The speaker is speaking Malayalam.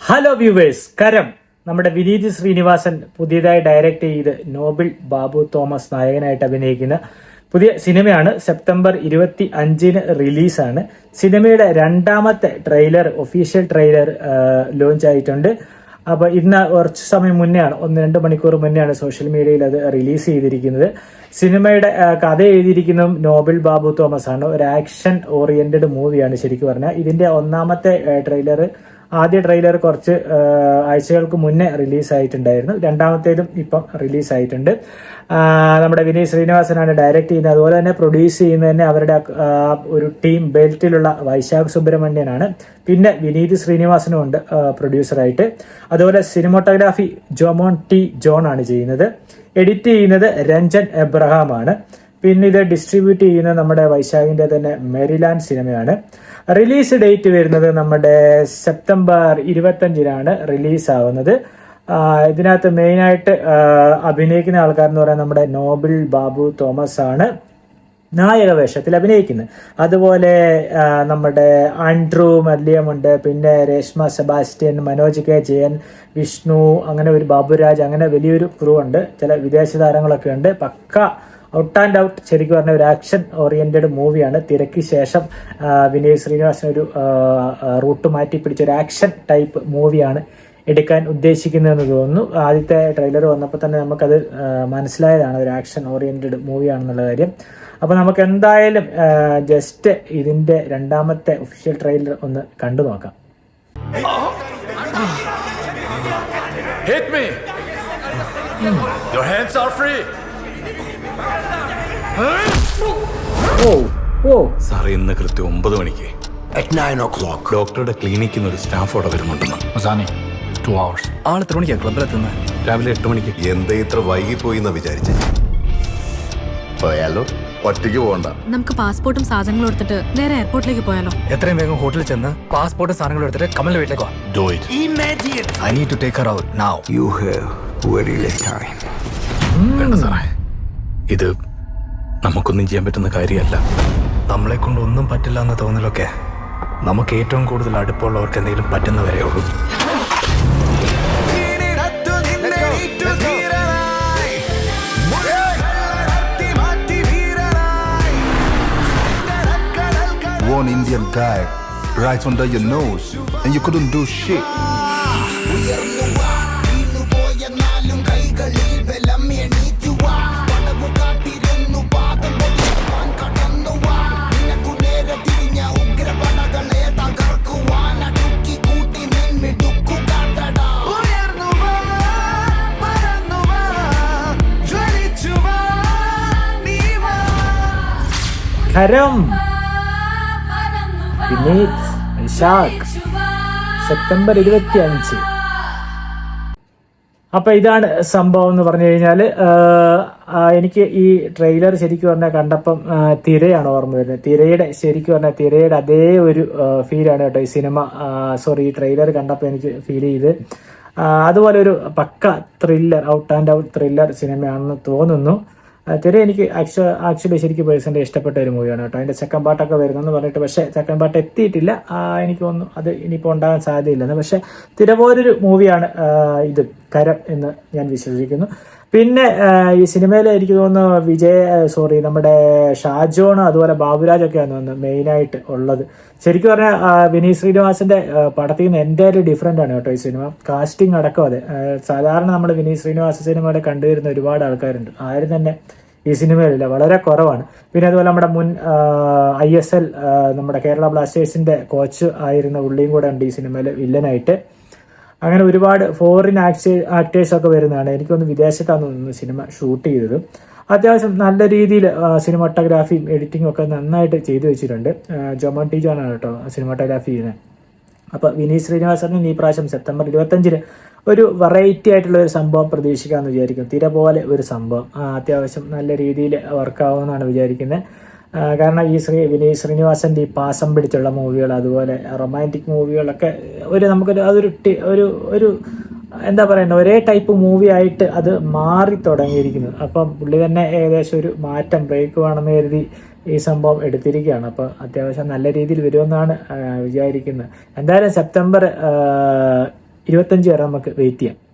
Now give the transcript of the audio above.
ഹലോ വ്യൂവേഴ്സ്, കരം നമ്മുടെ വിനീത് ശ്രീനിവാസൻ പുതിയതായി ഡയറക്റ്റ് ചെയ്ത് നോബിൾ ബാബു തോമസ് നായകനായിട്ട് അഭിനയിക്കുന്ന പുതിയ സിനിമയാണ്. സെപ്റ്റംബർ 25-ന് റിലീസാണ്. സിനിമയുടെ രണ്ടാമത്തെ ട്രെയിലർ, ഒഫീഷ്യൽ ട്രെയിലർ ലോഞ്ച് ആയിട്ടുണ്ട്. അപ്പോൾ ഇന്ന് കുറച്ച് സമയം മുന്നെയാണ്, 1-2 മണിക്കൂർ മുന്നെയാണ് സോഷ്യൽ മീഡിയയിൽ അത് റിലീസ് ചെയ്തിരിക്കുന്നത്. സിനിമയുടെ കഥ എഴുതിയിരിക്കുന്നതും നോബിൾ ബാബു തോമസ് ആണ്. ഒരു ആക്ഷൻ ഓറിയന്റഡ് മൂവിയാണ് ശരിക്കും പറഞ്ഞാൽ. ഇതിന്റെ ഒന്നാമത്തെ ആദ്യ ട്രെയിലർ കുറച്ച് ആഴ്ചകൾക്ക് മുന്നേ റിലീസായിട്ടുണ്ടായിരുന്നു. രണ്ടാമത്തേതും ഇപ്പം റിലീസായിട്ടുണ്ട്. നമ്മുടെ വിനീത് ശ്രീനിവാസനാണ് ഡയറക്റ്റ് ചെയ്യുന്നത്. അതുപോലെ തന്നെ പ്രൊഡ്യൂസ് ചെയ്യുന്നത് തന്നെ അവരുടെ ഒരു ടീം ബെൽറ്റിലുള്ള വൈശാഖ് സുബ്രഹ്മണ്യനാണ്. പിന്നെ വിനീത് ശ്രീനിവാസനും ഉണ്ട് പ്രൊഡ്യൂസറായിട്ട്. അതുപോലെ സിനിമോട്ടോഗ്രാഫി ജോമോൻ ടി ജോൺ ആണ് ചെയ്യുന്നത്. എഡിറ്റ് ചെയ്യുന്നത് രഞ്ജൻ എബ്രഹാം ആണ്. പിന്നെ ഇത് ഡിസ്ട്രിബ്യൂട്ട് ചെയ്യുന്നത് നമ്മുടെ വൈശാഖിന്റെ തന്നെ മെരിലാൻഡ് സിനിമയാണ്. റിലീസ് ഡേറ്റ് വരുന്നത് നമ്മുടെ സെപ്റ്റംബർ 25-നാണ് റിലീസാവുന്നത്. ഇതിനകത്ത് മെയിനായിട്ട് അഭിനയിക്കുന്ന ആൾക്കാരെന്ന് പറയാൻ നമ്മുടെ നോബിൾ ബാബു തോമസ് ആണ് നായക വേഷത്തിൽ അഭിനയിക്കുന്നത്. അതുപോലെ നമ്മുടെ ആൻഡ്രൂ മല്യമുണ്ട്, പിന്നെ രേഷ്മ സെബാസ്റ്റ്യൻ, മനോജ് കെ ജയൻ, വിഷ്ണു, അങ്ങനെ ഒരു ബാബുരാജ്, അങ്ങനെ വലിയൊരു ക്രൂ ഉണ്ട്. ചില വിദേശ താരങ്ങളൊക്കെ ഉണ്ട്. പക്ക ഔട്ട് ആൻഡ് ഔട്ട് ശരിക്കും പറഞ്ഞ ഒരു ആക്ഷൻ ഓറിയന്റഡ് മൂവിയാണ്. തിരക്ക് ശേഷം വിനീത് ശ്രീനിവാസൻ ഒരു റൂട്ട് മാറ്റി പിടിച്ച ഒരു ആക്ഷൻ ടൈപ്പ് മൂവിയാണ് എടുക്കാൻ ഉദ്ദേശിക്കുന്നതെന്ന് തോന്നുന്നു. ആദ്യത്തെ ട്രെയിലർ വന്നപ്പോൾ തന്നെ നമുക്കത് മനസ്സിലായതാണ് ഒരു ആക്ഷൻ ഓറിയന്റഡ് മൂവിയാണെന്നുള്ള കാര്യം. അപ്പോൾ നമുക്ക് എന്തായാലും ജസ്റ്റ് ഇതിന്റെ രണ്ടാമത്തെ ഒഫീഷ്യൽ ട്രെയിലർ ഒന്ന് കണ്ടു നോക്കാം. Hit me! Your hands are free! സാറേ, ഇന്ന് കൃത്യം 9 മണിക്ക് At 9 o'clock. ഡോക്ടറുടെ ക്ലിനിക്കിൽ നിന്ന് ഒരു സ്റ്റാഫ് അവിടെ വരുന്നുണ്ടെന്ന്. Masani, 2 hours. ആൾ എത്ര മണിക്കാണ് ക്ലബിലെത്തുന്നത്? രാവിലെ 8 മണിക്ക്. എന്താ ഇത്ര വൈകിപ്പോയി എന്ന് വിചാരിച്ചേ? പോയാലോ? ഒറ്റയ്ക്ക് പോകണ്ട. നമുക്ക് പാസ്പോർട്ടും സാധനങ്ങളും എടുത്തിട്ട് നേരെ എയർപോർട്ടിലേക്ക് പോയാലോ? എത്രയും വേഗം ഹോട്ടലിൽ ചെന്ന് പാസ്പോർട്ടും സാധനങ്ങളും എടുത്തിട്ട് കമലിന്റെ വീട്ടിലേക്ക് വാ. Do it. I need to take her out now. You have very less time. വേണ്ട സാറേ, ഇത് നമുക്കൊന്നും ചെയ്യാൻ പറ്റുന്ന കാര്യമല്ല. നമ്മളെ കൊണ്ട് ഒന്നും പറ്റില്ല എന്ന് തോന്നലൊക്കെ നമുക്ക് ഏറ്റവും കൂടുതൽ അടുപ്പമുള്ളവർക്ക് എന്തെങ്കിലും പറ്റുന്നവരേ ഉള്ളൂ. One Indian guy right under your nose and you couldn't do shit. കരം, വിനീത്, വൈശാഖ്, സെപ്റ്റംബർ 25. അപ്പൊ ഇതാണ് സംഭവം എന്ന് പറഞ്ഞു കഴിഞ്ഞാല്, എനിക്ക് ഈ ട്രെയിലർ ശരിക്കും പറഞ്ഞാൽ കണ്ടപ്പം തിരയാണ് ഓർമ്മ വരുന്നത്. ശരിക്കും പറഞ്ഞാൽ തിരയുടെ അതേ ഒരു ഫീലാണ് കേട്ടോ ഈ സിനിമ, ഈ ട്രെയിലർ കണ്ടപ്പോൾ എനിക്ക് ഫീൽ ചെയ്ത്. അതുപോലെ ഒരു പക്ക thriller, out and out thriller സിനിമയാണെന്ന് തോന്നുന്നു. തിര എനിക്ക് ആക്ച്വലി ശരിക്കും പേഴ്സണലി ഇഷ്ടപ്പെട്ട ഒരു മൂവിയാണ് കേട്ടോ. അതിന്റെ സെക്കൻഡ് പാർട്ടൊക്കെ വരുന്നെന്ന് പറഞ്ഞിട്ട്, പക്ഷേ സെക്കൻഡ് പാർട്ട് എത്തിയിട്ടില്ല. എനിക്ക് തോന്നുന്നു അത് ഇനിയിപ്പോൾ ഉണ്ടാകാൻ സാധ്യതയില്ലെന്ന്. പക്ഷെ തിര പോലൊരു മൂവിയാണ് ഇത് കരം എന്ന് ഞാൻ വിശ്വസിക്കുന്നു. പിന്നെ ഈ സിനിമയിൽ എനിക്ക് തോന്നുന്നു നമ്മുടെ ഷാജോൺ, അതുപോലെ ബാബുരാജൊക്കെയാണ് തോന്നുന്നത് മെയിനായിട്ട് ഉള്ളത്. ശരിക്കും പറഞ്ഞാൽ വിനീത് ശ്രീനിവാസന്റെ പടത്തിൽ നിന്ന് എൻ്റയർലി ഡിഫറെൻ്റ് ആണ് കേട്ടോ ഈ സിനിമ. കാസ്റ്റിംഗ് അടക്കം അതെ. സാധാരണ നമ്മൾ വിനീത് ശ്രീനിവാസ സിനിമയുടെ കണ്ടുവരുന്ന ഒരുപാട് ആൾക്കാരുണ്ട്, ആരും തന്നെ ഈ സിനിമയിലില്ല, വളരെ കുറവാണ്. പിന്നെ അതുപോലെ നമ്മുടെ മുൻ ISL നമ്മുടെ കേരള ബ്ലാസ്റ്റേഴ്സിന്റെ കോച്ച് ആയിരുന്ന ഉള്ളിയും കൂടെ ഉണ്ട് ഈ സിനിമയിൽ വില്ലനായിട്ട്. അങ്ങനെ ഒരുപാട് ഫോറിൻ ആക്ടേഴ്സ് ഒക്കെ വരുന്നതാണ്. എനിക്കൊന്ന് വിദേശത്താണ് തോന്നുന്നു സിനിമ ഷൂട്ട് ചെയ്തത്. അത്യാവശ്യം നല്ല രീതിയിൽ സിനിമാട്ടോഗ്രാഫിയും എഡിറ്റിംഗും ഒക്കെ നന്നായിട്ട് ചെയ്തു വെച്ചിട്ടുണ്ട്. ജോമോൻ ടി ജോൺ ആണ് കേട്ടോ സിനിമാട്ടോഗ്രാഫി ചെയ്യുന്നത്. അപ്പോൾ വിനീത് ശ്രീനിവാസന് ഈ പ്രാവശ്യം സെപ്റ്റംബർ 25-ന് ഒരു വെറൈറ്റി ആയിട്ടുള്ള ഒരു സംഭവം പ്രതീക്ഷിക്കാമെന്ന് വിചാരിക്കും. തിര പോലെ ഒരു സംഭവം അത്യാവശ്യം നല്ല രീതിയിൽ വർക്കാവുമെന്നാണ് വിചാരിക്കുന്നത്. കാരണം ഈ വിനീത് ശ്രീനിവാസന്റെ ഈ പാസം പിടിച്ചുള്ള മൂവികൾ, അതുപോലെ റൊമാൻറ്റിക് മൂവികളൊക്കെ അതൊരു എന്താ പറയുക, ഒരേ ടൈപ്പ് മൂവി ആയിട്ട് അത് മാറി തുടങ്ങിയിരിക്കുന്നു. അപ്പം പുള്ളി തന്നെ ഏകദേശം ഒരു മാറ്റം, ബ്രേക്ക് വേണമെന്ന് കരുതി ഈ സംഭവം എടുത്തിരിക്കുകയാണ്. അപ്പോൾ അത്യാവശ്യം നല്ല രീതിയിൽ വരുമെന്നാണ് വിചാരിക്കുന്നത്. എന്തായാലും സെപ്റ്റംബർ 25 വരെ നമുക്ക് വെയിറ്റ് ചെയ്യാം.